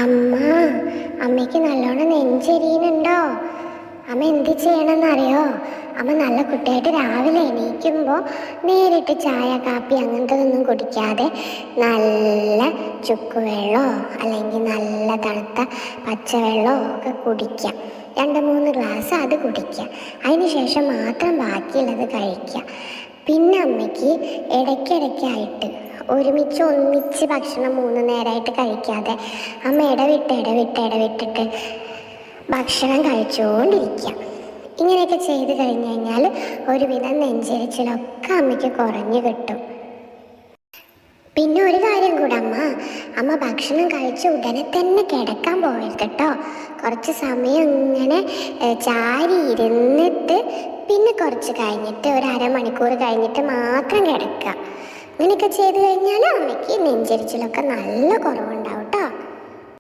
അമ്മ, അമ്മയ്ക്ക് നല്ലോണം നെഞ്ചെരിയുന്നുണ്ടോ? അമ്മ എന്ത് ചെയ്യണമെന്നറിയോ? അമ്മ നല്ല കുട്ടിയായിട്ട് രാവിലെ എണീക്കുമ്പോൾ നേരിട്ട് ചായ കാപ്പി അങ്ങനത്തതൊന്നും കുടിക്കാതെ നല്ല ചുക്കുവെള്ളമോ അല്ലെങ്കിൽ നല്ല തണുത്ത പച്ചവെള്ളമോ ഒക്കെ കുടിക്കുക. 2-3 ഗ്ലാസ് അത് കുടിക്കുക. അതിന് ശേഷം മാത്രം ബാക്കിയുള്ളത് കഴിക്കുക. പിന്നെ അമ്മയ്ക്ക് ഇടയ്ക്കിടയ്ക്കായിട്ട് ഒന്നിച്ച് ഭക്ഷണം 3 നേരമായിട്ട് കഴിക്കാതെ അമ്മ ഇടവിട്ടിട്ട് ഭക്ഷണം കഴിച്ചുകൊണ്ടിരിക്കുക. ഇങ്ങനെയൊക്കെ ചെയ്ത് കഴിഞ്ഞ് കഴിഞ്ഞാൽ ഒരുവിധം നെഞ്ചെരിച്ചിലൊക്കെ അമ്മയ്ക്ക് കുറഞ്ഞു കിട്ടും. പിന്നെ ഒരു കാര്യം കൂടെ അമ്മ ഭക്ഷണം കഴിച്ച് ഉടനെ തന്നെ കിടക്കാൻ പോകരുത് കേട്ടോ. കുറച്ച് സമയം ഇങ്ങനെ ചാരി ഇരുന്നിട്ട് പിന്നെ കുറച്ച് കഴിഞ്ഞിട്ട് 1/2 മണിക്കൂർ കഴിഞ്ഞിട്ട് മാത്രം കിടക്കുക. അങ്ങനെയൊക്കെ ചെയ്ത് കഴിഞ്ഞാൽ അമ്മയ്ക്ക് നെഞ്ചരിച്ചിലൊക്കെ നല്ല കുറവുണ്ടാവും.